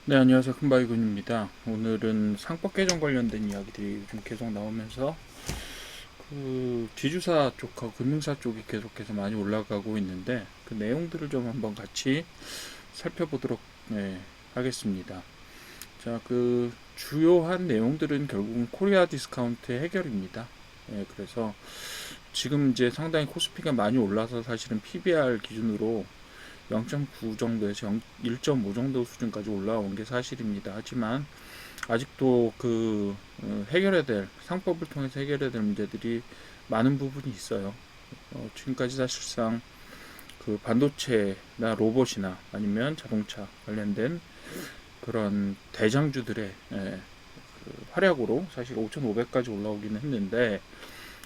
네, 안녕하세요. 큰바이군입니다. 오늘은 상법 개정 관련된 이야기들이 좀 계속 나오면서 지주사 쪽하고 금융사 쪽이 계속해서 많이 올라가고 있는데 그 내용들을 좀 한번 같이 살펴보도록 하겠습니다. 자, 주요한 내용들은 결국은 코리아 디스카운트의 해결입니다. 그래서 지금 이제 상당히 코스피가 많이 올라서 사실은 PBR 기준으로 0.9 정도에서 1.5 정도 수준까지 올라온 게 사실입니다. 하지만 아직도 해결해야 될 상법을 통해서 해결해야 될 문제들이 많은 부분이 있어요. 지금까지 사실상 반도체나 로봇이나 아니면 자동차 관련된 그런 대장주들의 활약으로 사실 5,500까지 올라오기는 했는데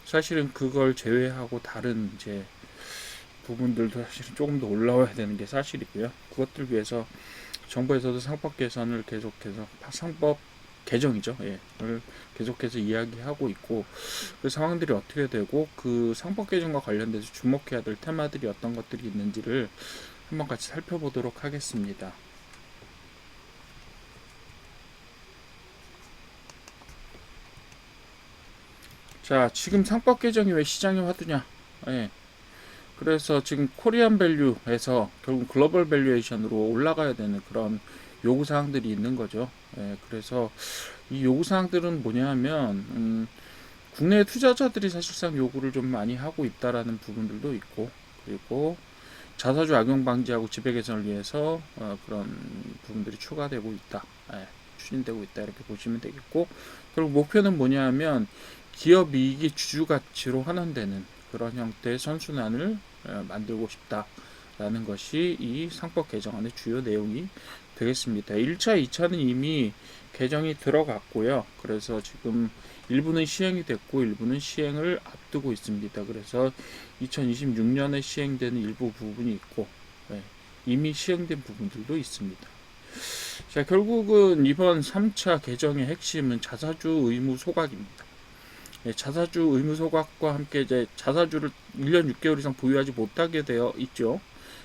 사실은 그걸 제외하고 다른 이제 부분들도 사실은 조금 더 올라와야 되는 게 사실이고요. 그것들 위해서 정부에서도 상법 개선을 계속해서 상법 개정이죠. 예, 를 계속해서 이야기하고 있고 그 상황들이 어떻게 되고 그 상법 개정과 관련돼서 주목해야 될 테마들이 어떤 것들이 있는지를 한번 같이 살펴보도록 하겠습니다. 자, 지금 상법 개정이 왜 시장의 화두냐? 예, 그래서 지금 코리안 밸류에서 결국 글로벌 밸류에이션으로 올라가야 되는 그런 요구 사항들이 있는 거죠. 예, 그래서 이 요구 사항들은 뭐냐면 국내 투자자들이 사실상 요구를 좀 많이 하고 있다라는 부분들도 있고 그리고 자사주 악용 방지하고 지배 개선을 위해서 그런 부분들이 추가되고 있다. 예, 추진되고 있다 이렇게 보시면 되겠고 결국 목표는 뭐냐면 기업 이익이 주주 가치로 환원되는 그런 형태의 선순환을 만들고 싶다라는 것이 이 상법 개정안의 주요 내용이 되겠습니다. 1차, 2차는 이미 개정이 들어갔고요. 그래서 지금 일부는 시행이 됐고 일부는 시행을 앞두고 있습니다. 그래서 2026년에 시행되는 일부 부분이 있고 이미 시행된 부분들도 있습니다. 자, 결국은 이번 3차 개정의 핵심은 자사주 의무 소각입니다. 자사주 의무 소각과 함께 이제 자사주를 1년 6개월 이상 보유하지 못하게 되어 있죠.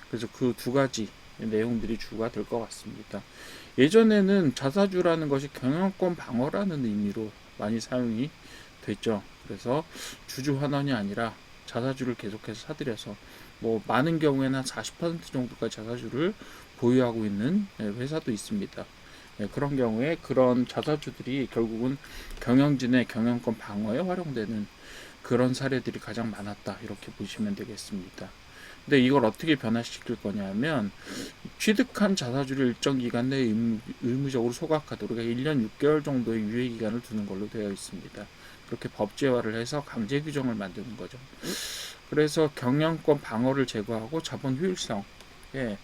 그래서 그 두 가지 내용들이 주가 될 것 같습니다. 예전에는 자사주라는 것이 경영권 방어라는 의미로 많이 사용이 됐죠. 그래서 주주 환원이 아니라 자사주를 계속해서 사들여서 뭐 많은 경우에는 한 40% 정도까지 자사주를 보유하고 있는 회사도 있습니다. 그런 경우에 그런 자사주들이 결국은 경영진의 경영권 방어에 활용되는 그런 사례들이 가장 많았다 이렇게 보시면 되겠습니다. 근데 이걸 어떻게 변화시킬 거냐면 취득한 자사주를 일정 기간 내에 의무적으로 소각하도록 1년 6개월 정도의 유예 기간을 두는 걸로 되어 있습니다. 그렇게 법제화를 해서 강제 규정을 만드는 거죠. 그래서 경영권 방어를 제거하고 자본 효율성, 예,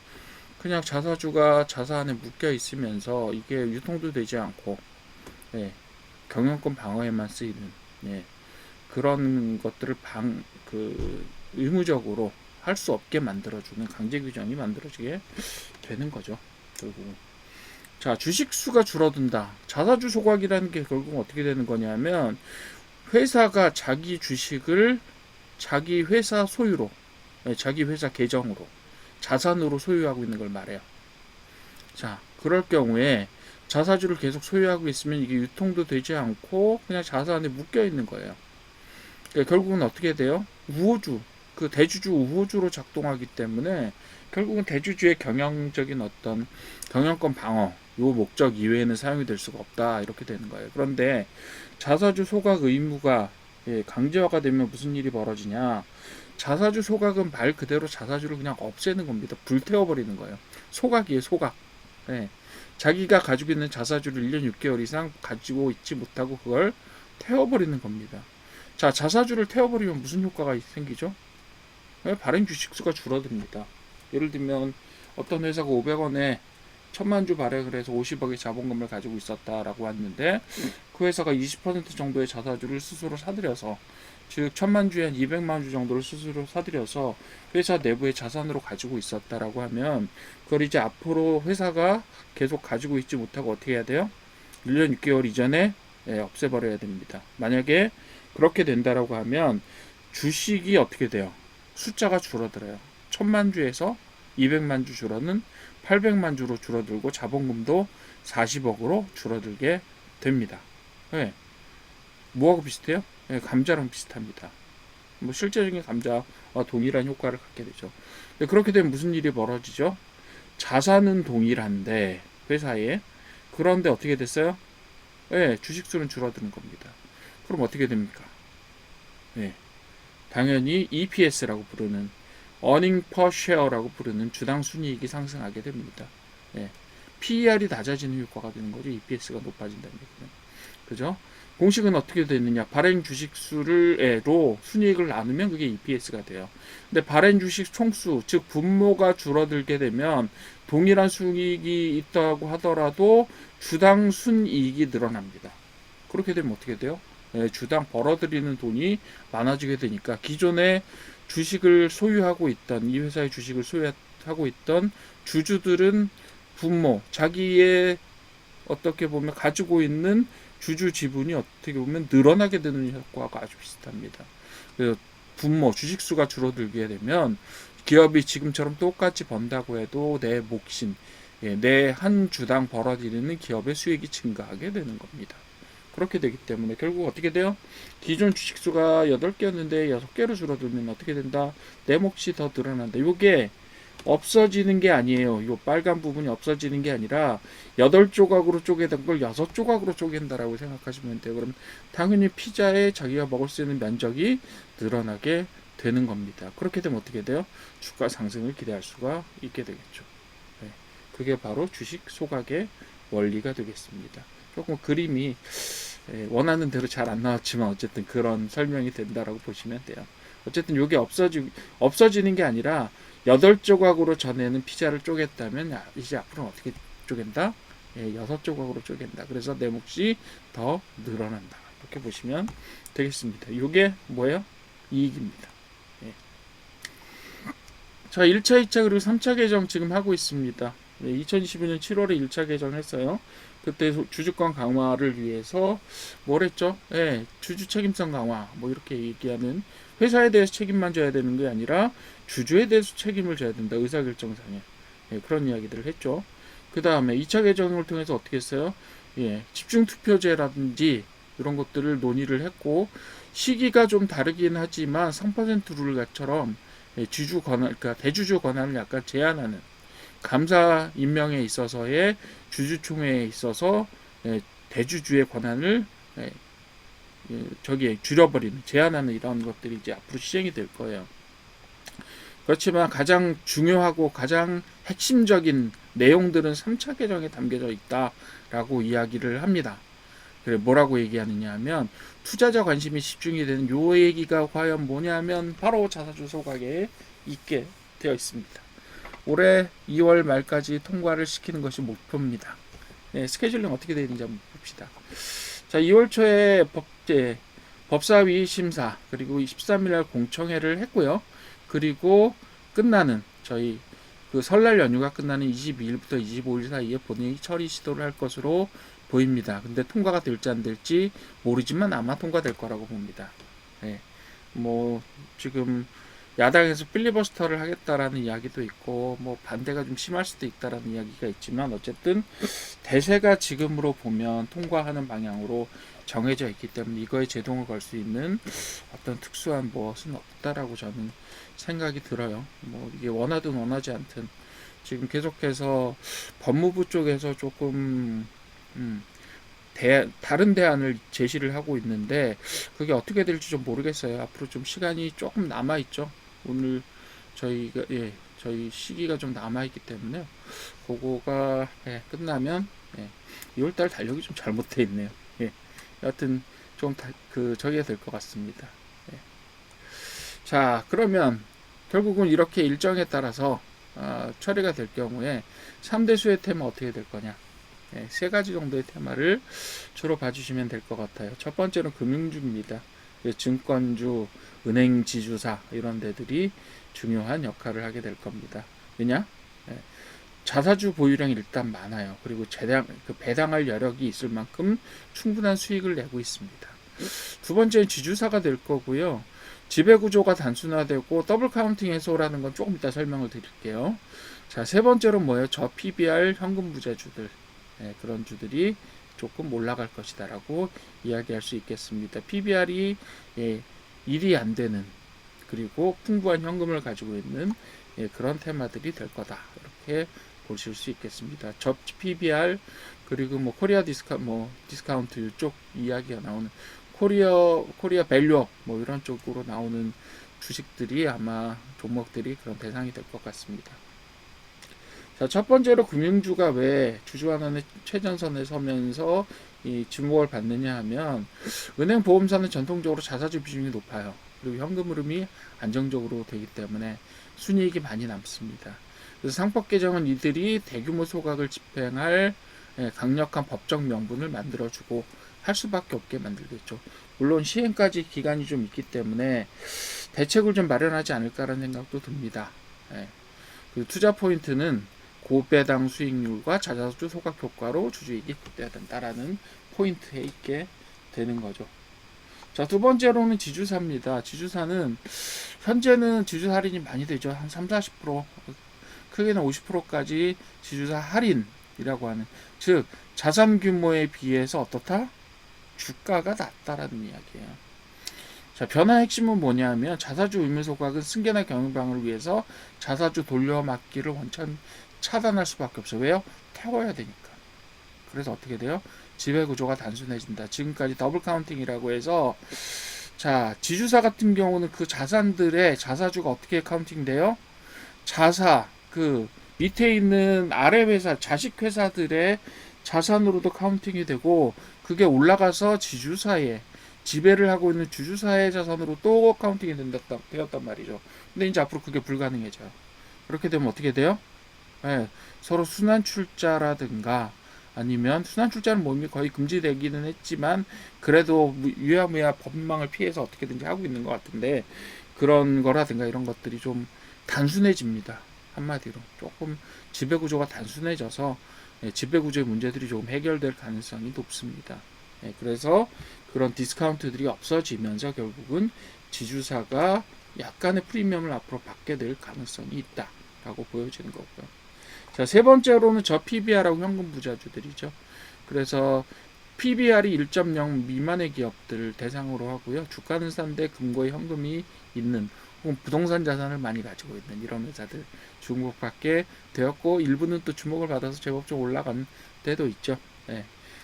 그냥 자사주가 자사 안에 묶여 있으면서 이게 유통도 되지 않고 예, 경영권 방어에만 쓰이는 예, 그런 것들을 의무적으로 할 수 없게 만들어주는 강제 규정이 만들어지게 되는 거죠. 결국 자, 주식 수가 줄어든다. 자사주 소각이라는 게 결국 어떻게 되는 거냐면 회사가 자기 주식을 자기 회사 소유로 자기 회사 계정으로 자산으로 소유하고 있는 걸 말해요. 자, 그럴 경우에 자사주를 계속 소유하고 있으면 이게 유통도 되지 않고 그냥 자산에 묶여 있는 거예요. 그러니까 결국은 어떻게 돼요? 우호주, 그 대주주 우호주로 작동하기 때문에 결국은 대주주의 경영적인 어떤 경영권 방어 요 목적 이외에는 사용이 될 수가 없다 이렇게 되는 거예요. 그런데 자사주 소각 의무가 강제화가 되면 무슨 일이 벌어지냐? 자사주 소각은 말 그대로 자사주를 그냥 없애는 겁니다. 불태워버리는 거예요. 소각이에요, 소각. 예. 자기가 가지고 있는 자사주를 1년 6개월 이상 가지고 있지 못하고 그걸 태워버리는 겁니다. 자, 자사주를 태워버리면 무슨 효과가 생기죠? 발행 주식수가 줄어듭니다. 예를 들면 어떤 회사가 500원에 1000만 주 발행을 해서 50억의 자본금을 가지고 있었다라고 했는데 그 회사가 20% 정도의 자사주를 스스로 사들여서 즉 1000만 주에 한 200만 주 정도를 스스로 사들여서 회사 내부의 자산으로 가지고 있었다라고 하면 그걸 이제 앞으로 회사가 계속 가지고 있지 못하고 어떻게 해야 돼요? 1년 6개월 이전에 없애버려야 됩니다. 만약에 그렇게 된다라고 하면 주식이 어떻게 돼요? 숫자가 줄어들어요. 1000만 주에서 200만 주 줄어는 800만 주로 줄어들고 자본금도 40억으로 줄어들게 됩니다. 네. 뭐하고 비슷해요? 네, 감자랑 비슷합니다. 뭐 실제적인 감자와 동일한 효과를 갖게 되죠. 그렇게 되면 무슨 일이 벌어지죠? 자산은 동일한데 회사에 그런데 어떻게 됐어요? 네, 주식수는 줄어드는 겁니다. 그럼 어떻게 됩니까? 네, 당연히 EPS라고 부르는 Earning per Share라고 부르는 주당 순이익이 상승하게 됩니다. 네, PER이 낮아지는 효과가 되는 거죠. EPS가 높아진다는 얘기는. 그죠? 공식은 어떻게 되느냐? 발행 주식수를로 순이익을 나누면 그게 EPS가 돼요. 근데 발행 주식 총수, 즉 분모가 줄어들게 되면 동일한 순이익이 있다고 하더라도 주당 순이익이 늘어납니다. 그렇게 되면 어떻게 돼요? 주당 벌어들이는 돈이 많아지게 되니까 기존에 주식을 소유하고 있던 이 회사의 주식을 소유하고 있던 주주들은 분모, 자기의 어떻게 보면 가지고 있는 주주 지분이 어떻게 보면 늘어나게 되는 효과가 아주 비슷합니다. 그래서 분모, 주식수가 줄어들게 되면 기업이 지금처럼 똑같이 번다고 해도 내 몫인, 내 한 주당 벌어들이는 기업의 수익이 증가하게 되는 겁니다. 그렇게 되기 때문에 결국 어떻게 돼요? 기존 주식수가 8개였는데 6개로 줄어들면 어떻게 된다? 내 몫이 더 늘어난다. 이게 없어지는 게 아니에요. 이 빨간 부분이 없어지는 게 아니라 8조각으로 쪼개던 걸 6조각으로 쪼갠다라고 생각하시면 돼요. 그럼 당연히 피자에 자기가 먹을 수 있는 면적이 늘어나게 되는 겁니다. 그렇게 되면 어떻게 돼요? 주가 상승을 기대할 수가 있게 되겠죠. 네. 그게 바로 주식 소각의 원리가 되겠습니다. 조금 그림이 원하는 대로 잘 안 나왔지만 어쨌든 그런 설명이 된다라고 보시면 돼요. 어쨌든 이게 없어지는 게 아니라 8조각으로 전에는 피자를 쪼갰다면 이제 앞으로는 어떻게 쪼갠다? 6조각으로 쪼갠다. 그래서 내 몫이 더 늘어난다. 이렇게 보시면 되겠습니다. 이게 뭐예요? 이익입니다. 예. 자, 1차, 2차 그리고 3차 개정 지금 하고 있습니다. 2025년 7월에 1차 개정했어요. 그때 주주권 강화를 위해서 뭘 했죠? 주주 책임성 강화 뭐 이렇게 얘기하는 회사에 대해서 책임만 져야 되는 게 아니라 주주에 대해서 책임을 져야 된다. 의사결정상에 그런 이야기들을 했죠. 그 다음에 2차 개정을 통해서 어떻게 했어요? 집중투표제라든지 이런 것들을 논의를 했고 시기가 좀 다르긴 하지만 3% 룰처럼 주주 권한, 그러니까 대주주 권한을 약간 제한하는 감사 임명에 있어서의 주주총회에 있어서 대주주의 권한을 줄여버리는 제한하는 이런 것들이 이제 앞으로 시행이 될 거예요. 그렇지만 가장 중요하고 가장 핵심적인 내용들은 3차 개정에 담겨져 있다라고 이야기를 합니다. 그래 뭐라고 얘기하느냐 하면 투자자 관심이 집중이 되는 요 얘기가 과연 뭐냐면 바로 자사주 소각에 있게 되어 있습니다. 올해 2월 말까지 통과를 시키는 것이 목표입니다. 스케줄링 어떻게 되는지 한번 봅시다. 자, 2월 초에 법사위 심사 그리고 23일날 공청회를 했고요. 그리고 끝나는 저희 그 설날 연휴가 끝나는 22일부터 25일 사이에 본회의 처리 시도를 할 것으로 보입니다. 근데 통과가 될지 안 될지 모르지만 아마 통과될 거라고 봅니다. 뭐 지금 야당에서 필리버스터를 하겠다라는 이야기도 있고 뭐 반대가 좀 심할 수도 있다라는 이야기가 있지만 어쨌든 대세가 지금으로 보면 통과하는 방향으로 정해져 있기 때문에 이거에 제동을 걸 수 있는 어떤 특수한 무엇은 없다라고 저는 생각이 들어요. 뭐 이게 원하든 원하지 않든 지금 계속해서 법무부 쪽에서 조금 다른 대안을 제시를 하고 있는데 그게 어떻게 될지 좀 모르겠어요. 앞으로 좀 시간이 조금 남아 있죠. 오늘 저희가 저희 시기가 좀 남아 있기 때문에 그거가 끝나면 2월달 달력이 좀 잘못돼 있네요. 여하튼 좀 저기가 될 것 같습니다. 자, 그러면 결국은 이렇게 일정에 따라서 처리가 될 경우에 3대 수혜 테마 어떻게 될 거냐? 세 가지 정도의 테마를 주로 봐주시면 될 것 같아요. 첫 번째는 금융주입니다. 증권주, 은행 지주사 이런 데들이 중요한 역할을 하게 될 겁니다. 왜냐? 자사주 보유량이 일단 많아요. 그리고 배당할 여력이 있을 만큼 충분한 수익을 내고 있습니다. 두 번째는 지주사가 될 거고요. 지배구조가 단순화되고 더블 카운팅 해소라는 건 조금 이따 설명을 드릴게요. 자, 세 번째로 뭐예요? 저 PBR 현금 부재주들. 그런 주들이 조금 올라갈 것이다라고 이야기할 수 있겠습니다. PBR이 일이 안 되는 그리고 풍부한 현금을 가지고 있는 그런 테마들이 될 거다. 이렇게 보실 수 있겠습니다. 저 PBR 그리고 뭐 코리아 디스카운트 쪽 이야기가 나오는 코리아 밸류업 뭐 이런 쪽으로 나오는 주식들이 아마 종목들이 그런 대상이 될 것 같습니다. 자, 첫 번째로 금융주가 왜 주주환원의 최전선에 서면서 이 주목을 받느냐 하면 은행 보험사는 전통적으로 자사주 비중이 높아요. 그리고 현금 흐름이 안정적으로 되기 때문에 순이익이 많이 남습니다. 그래서 상법 개정은 이들이 대규모 소각을 집행할 강력한 법적 명분을 만들어주고 할 수밖에 없게 만들겠죠. 물론 시행까지 기간이 좀 있기 때문에 대책을 좀 마련하지 않을까라는 생각도 듭니다. 그 투자 포인트는 고배당 수익률과 자사주 소각 효과로 주주이익이 극대화 된다라는 포인트에 있게 되는 거죠. 자, 두 번째로는 지주사입니다. 지주사는 현재는 지주사 할인이 많이 되죠. 한 3, 40%, 크게는 50%까지 지주사 할인이라고 하는, 즉 자산 규모에 비해서 어떻다? 주가가 낮다라는 이야기예요. 자, 변화 핵심은 뭐냐면 자사주 의무 소각은 승계나 경영방을 위해서 자사주 돌려막기를 원천 차단할 수밖에 없어요. 왜요? 태워야 되니까. 그래서 어떻게 돼요? 지배 구조가 단순해진다. 지금까지 더블 카운팅이라고 해서 자, 지주사 같은 경우는 그 자산들의 자사주가 어떻게 카운팅돼요? 자사 그 밑에 있는 아래 회사 자식 회사들의 자산으로도 카운팅이 되고 그게 올라가서 지주사에 지배를 하고 있는 주주사의 자산으로 또 카운팅이 되었단 말이죠. 근데 이제 앞으로 그게 불가능해져요. 그렇게 되면 어떻게 돼요? 서로 순환출자라든가 아니면 순환출자는 뭐 이미 거의 금지되기는 했지만 그래도 유야무야 법망을 피해서 어떻게든지 하고 있는 것 같은데 그런 거라든가 이런 것들이 좀 단순해집니다. 한마디로 조금 지배구조가 단순해져서 지배구조의 문제들이 조금 해결될 가능성이 높습니다. 그래서 그런 디스카운트들이 없어지면서 결국은 지주사가 약간의 프리미엄을 앞으로 받게 될 가능성이 있다라고 보여지는 거고요. 자, 세 번째로는 저 PBR하고 현금 부자주들이죠. 그래서 PBR이 1.0 미만의 기업들 대상으로 하고요. 주가는 싼데 금고에 현금이 있는 혹은 부동산 자산을 많이 가지고 있는 이런 회사들 주목받게 되었고 일부는 또 주목을 받아서 제법 좀 올라간 데도 있죠.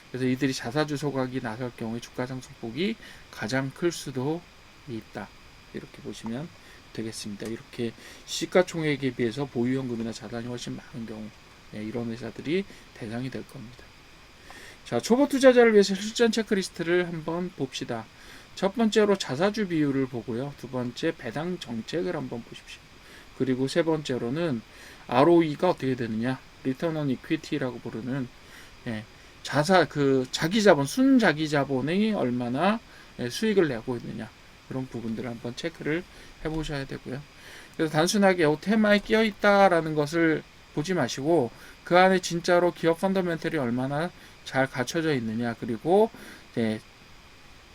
그래서 이들이 자사주 소각이 나설 경우에 주가 상승폭이 가장 클 수도 있다. 이렇게 보시면 되겠습니다. 이렇게 시가총액에 비해서 보유현금이나 자산이 훨씬 많은 경우 이런 회사들이 대상이 될 겁니다. 자, 초보 투자자를 위해서 실전 체크리스트를 한번 봅시다. 첫 번째로 자사주 비율을 보고요. 두 번째 배당 정책을 한번 보십시오. 그리고 세 번째로는 ROE가 어떻게 되느냐, 리턴 온 이퀴티라고 부르는 자기 자본, 순자기 자본이 얼마나 수익을 내고 있느냐 그런 부분들을 한번 체크를 해보셔야 되고요. 그래서 단순하게 테마에 끼어 있다라는 것을 보지 마시고 그 안에 진짜로 기업 펀더멘털이 얼마나 잘 갖춰져 있느냐 그리고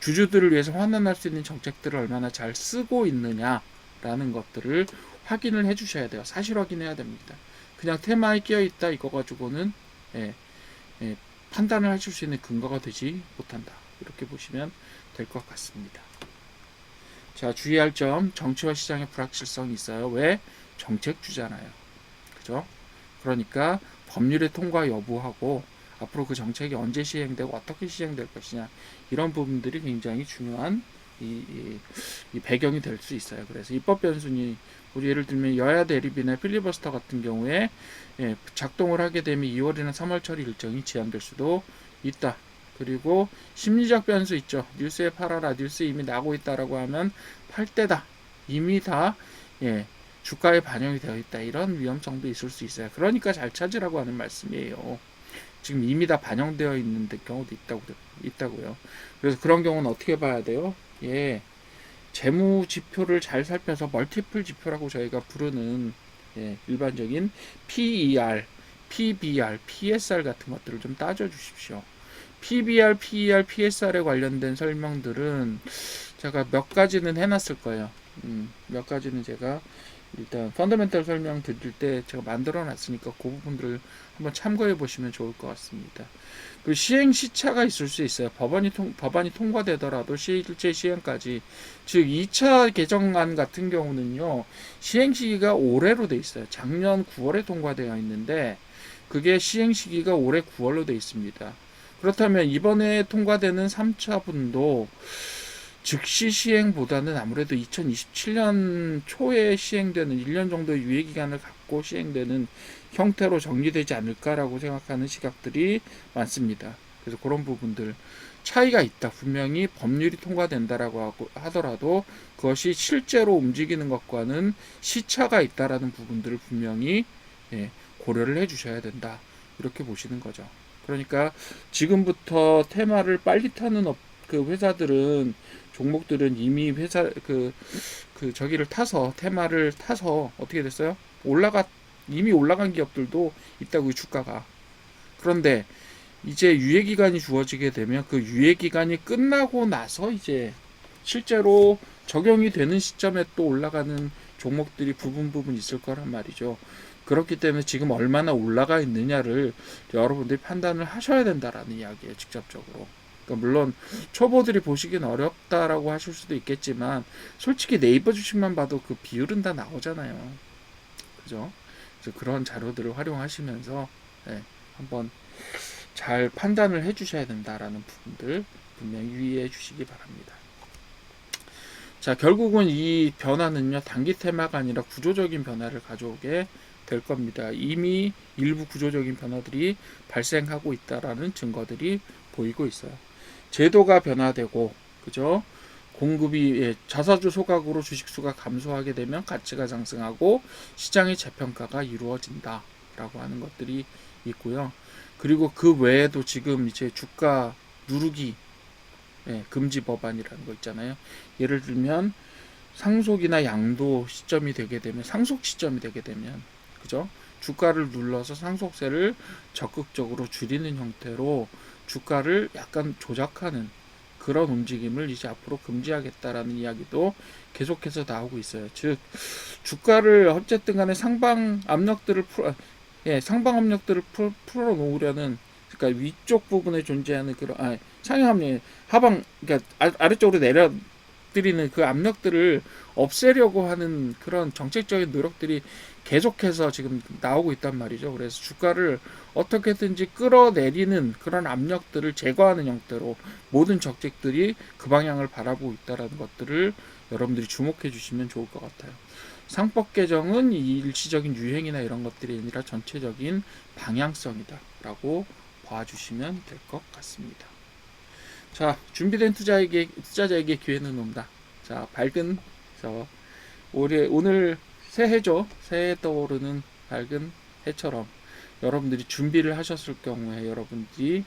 주주들을 위해서 환원할 수 있는 정책들을 얼마나 잘 쓰고 있느냐라는 것들을 확인을 해주셔야 돼요. 사실 확인해야 됩니다. 그냥 테마에 끼어 있다 이거 가지고는 판단을 하실 수 있는 근거가 되지 못한다. 이렇게 보시면 될 것 같습니다. 자, 주의할 점, 정치와 시장의 불확실성이 있어요. 왜? 정책주잖아요. 그죠? 그러니까 법률의 통과 여부하고 앞으로 그 정책이 언제 시행되고 어떻게 시행될 것이냐 이런 부분들이 굉장히 중요한 이 배경이 될 수 있어요. 그래서 입법 변순위 우리 예를 들면 여야 대립이나 필리버스터 같은 경우에 작동을 하게 되면 2월이나 3월 처리 일정이 지연될 수도 있다. 그리고 심리적 변수 있죠. 뉴스에 팔아라. 뉴스에 이미 나고 있다라고 하면 팔 때다. 이미 다 주가에 반영이 되어 있다. 이런 위험성도 있을 수 있어요. 그러니까 잘 찾으라고 하는 말씀이에요. 지금 이미 다 반영되어 있는 경우도 있다고요. 그래서 그런 경우는 어떻게 봐야 돼요? 재무 지표를 잘 살펴서 멀티플 지표라고 저희가 부르는 일반적인 PER, PBR, PSR 같은 것들을 좀 따져 주십시오. PBR, PER, PSR에 관련된 설명들은 제가 몇 가지는 해놨을 거예요. 몇 가지는 제가 일단 펀더멘탈 설명 드릴 때 제가 만들어 놨으니까 그 부분들을 한번 참고해 보시면 좋을 것 같습니다. 그 시행 시차가 있을 수 있어요. 법안이 통과되더라도 실제 시행까지, 즉 2차 개정안 같은 경우는요 시행 시기가 올해로 돼 있어요. 작년 9월에 통과되어 있는데 그게 시행 시기가 올해 9월로 돼 있습니다. 그렇다면 이번에 통과되는 3차 분도 즉시 시행보다는 아무래도 2027년 초에 시행되는 1년 정도의 유예기간을 갖고 시행되는 형태로 정리되지 않을까라고 생각하는 시각들이 많습니다. 그래서 그런 부분들 차이가 있다. 분명히 법률이 통과된다라고 하더라도 그것이 실제로 움직이는 것과는 시차가 있다라는 부분들을 분명히 고려를 해 주셔야 된다. 이렇게 보시는 거죠. 그러니까 지금부터 테마를 빨리 타는 그 회사들은, 종목들은 이미 회사 저기를 타서, 테마를 타서 어떻게 됐어요? 이미 올라간 기업들도 있다고, 주가가. 그런데 이제 유예 기간이 주어지게 되면 그 유예 기간이 끝나고 나서 이제 실제로 적용이 되는 시점에 또 올라가는 종목들이 부분 있을 거란 말이죠. 그렇기 때문에 지금 얼마나 올라가 있느냐를 여러분들이 판단을 하셔야 된다라는 이야기예요, 직접적으로. 그러니까 물론 초보들이 보시긴 어렵다라고 하실 수도 있겠지만 솔직히 네이버 주식만 봐도 그 비율은 다 나오잖아요. 그죠? 그래서 그런 자료들을 활용하시면서 한번 잘 판단을 해 주셔야 된다라는 부분들 분명히 유의해 주시기 바랍니다. 자, 결국은 이 변화는요, 단기 테마가 아니라 구조적인 변화를 가져오게 될 겁니다. 이미 일부 구조적인 변화들이 발생하고 있다라는 증거들이 보이고 있어요. 제도가 변화되고, 그죠? 공급이, 자사주 소각으로 주식수가 감소하게 되면 가치가 상승하고 시장의 재평가가 이루어진다라고 하는 것들이 있고요. 그리고 그 외에도 지금 이제 주가 누르기 금지 법안이라는 거 있잖아요. 예를 들면 상속이나 양도 시점이 되게 되면, 상속 시점이 되게 되면, 그죠? 주가를 눌러서 상속세를 적극적으로 줄이는 형태로 주가를 약간 조작하는 그런 움직임을 이제 앞으로 금지하겠다라는 이야기도 계속해서 나오고 있어요. 즉 주가를 어쨌든 간에 상방 압력들을 풀어 놓으려는, 그러니까 위쪽 부분에 존재하는 그런 상향 압력, 하방, 그러니까 아래쪽으로 내려드리는 그 압력들을 없애려고 하는 그런 정책적인 노력들이 계속해서 지금 나오고 있단 말이죠. 그래서 주가를 어떻게든지 끌어내리는 그런 압력들을 제거하는 형태로 모든 정책들이 그 방향을 바라보고 있다는 것들을 여러분들이 주목해 주시면 좋을 것 같아요. 상법 개정은 이 일시적인 유행이나 이런 것들이 아니라 전체적인 방향성이다 라고 봐주시면 될 것 같습니다. 자, 준비된 투자자에게 기회는 온다. 자, 밝은, 오늘 새해죠. 새해 떠오르는 밝은 해처럼 여러분들이 준비를 하셨을 경우에 여러분들이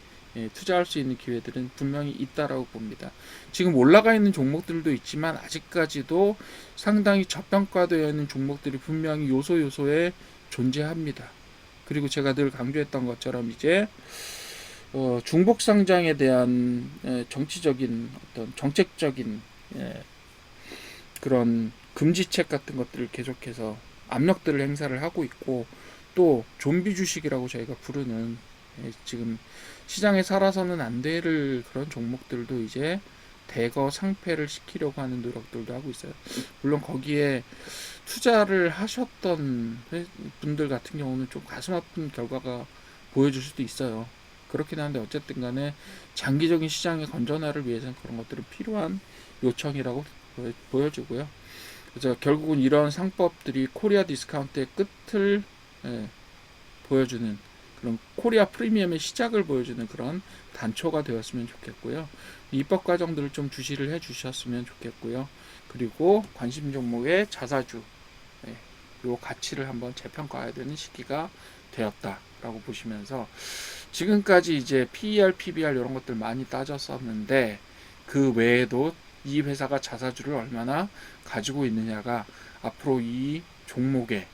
투자할 수 있는 기회들은 분명히 있다라고 봅니다. 지금 올라가 있는 종목들도 있지만 아직까지도 상당히 저평가되어 있는 종목들이 분명히 요소에 존재합니다. 그리고 제가 늘 강조했던 것처럼 이제 중복 상장에 대한 정치적인 어떤 정책적인 그런 금지책 같은 것들을 계속해서 압력들을 행사를 하고 있고, 또 좀비 주식이라고 저희가 부르는 지금 시장에 살아서는 안 될 그런 종목들도 이제 대거 상패를 시키려고 하는 노력들도 하고 있어요. 물론 거기에 투자를 하셨던 분들 같은 경우는 좀 가슴 아픈 결과가 보여줄 수도 있어요. 그렇긴 한데 어쨌든 간에 장기적인 시장의 건전화를 위해서는 그런 것들은 필요한 요청이라고 보여지고요. 그래서 결국은 이런 상법들이 코리아 디스카운트의 끝을 보여주는, 그런 코리아 프리미엄의 시작을 보여주는 그런 단초가 되었으면 좋겠고요. 입법 과정들을 좀 주시를 해 주셨으면 좋겠고요. 그리고 관심 종목의 자사주 요 가치를 한번 재평가해야 되는 시기가 되었다라고 보시면서, 지금까지 이제 PER, PBR 이런 것들 많이 따졌었는데 그 외에도 이 회사가 자사주를 얼마나 가지고 있느냐가 앞으로 이 종목의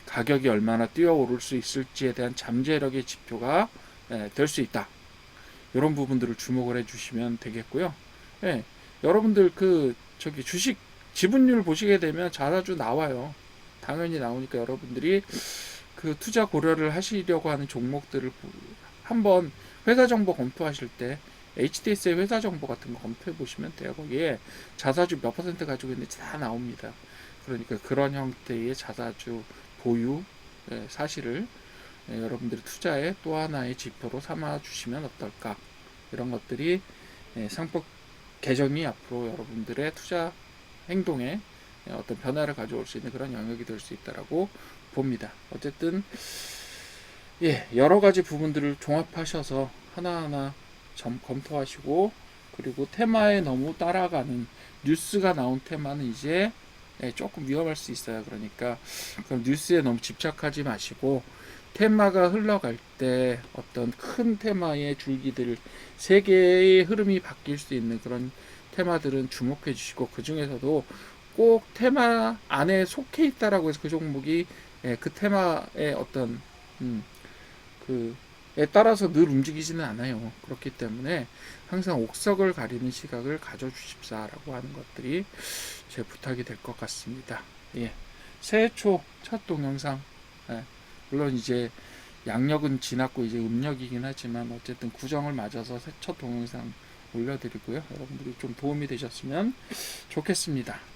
가격이 얼마나 뛰어오를 수 있을지에 대한 잠재력의 지표가 될 수 있다. 이런 부분들을 주목을 해주시면 되겠고요. 여러분들 주식 지분율 보시게 되면 자사주 나와요. 당연히 나오니까 여러분들이 그 투자 고려를 하시려고 하는 종목들을 한번 회사 정보 검토하실 때 HDS의 회사 정보 같은 거 검토해 보시면 돼요. 거기에 자사주 몇 퍼센트 가지고 있는지 다 나옵니다. 그러니까 그런 형태의 자사주 보유 사실을 여러분들이 투자의 또 하나의 지표로 삼아 주시면 어떨까. 이런 것들이 상법 개정이 앞으로 여러분들의 투자 행동에 어떤 변화를 가져올 수 있는 그런 영역이 될 수 있다라고 봅니다. 어쨌든 여러 가지 부분들을 종합하셔서 하나하나 검토하시고, 그리고 테마에 너무 따라가는 뉴스가 나온 테마는 이제 조금 위험할 수 있어요. 그러니까 그럼 뉴스에 너무 집착하지 마시고, 테마가 흘러갈 때 어떤 큰 테마의 줄기들, 세계의 흐름이 바뀔 수 있는 그런 테마들은 주목해 주시고, 그 중에서도 꼭 테마 안에 속해 있다라고 해서 그 종목이 그 테마의 어떤 그에 따라서 늘 움직이지는 않아요. 그렇기 때문에 항상 옥석을 가리는 시각을 가져주십사라고 하는 것들이 제 부탁이 될 것 같습니다. 새해 초 첫 동영상, 물론 이제 양력은 지났고 이제 음력이긴 하지만 어쨌든 구정을 맞아서 첫 동영상 올려드리고요. 여러분들이 좀 도움이 되셨으면 좋겠습니다.